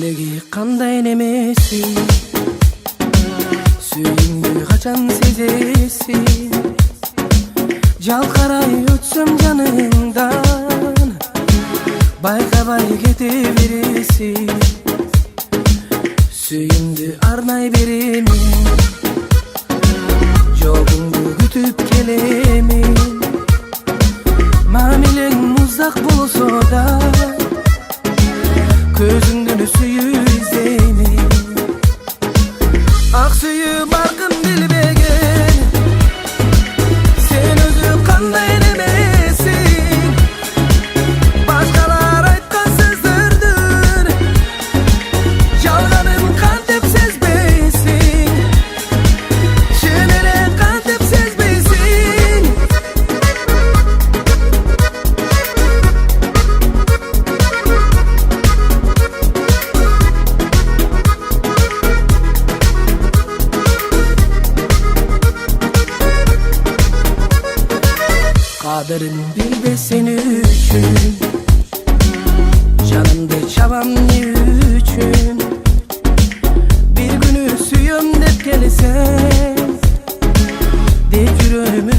Dilegi kanday nemesi, suyingni kaçan sezesin. Jalkaray ötsöm canыңdan, байкабай кете бересиң. Suyimdi arnay beremin, жолуңду күтүп келемин. Мамилең муздак болсо да, көзүңдүн сүйүп издеймин. Ак сүйүп баркын билбеген, сен өзү кандай немесиң. Башкалар айткан сөздөрдүн жалганын кантип сезбейсиң, чын эле кантип сезбейсиң. Kadırın bilbe seni üçün, canımda çabam ne üçün. Bir günü suyum dep gelsen, de yüreğimi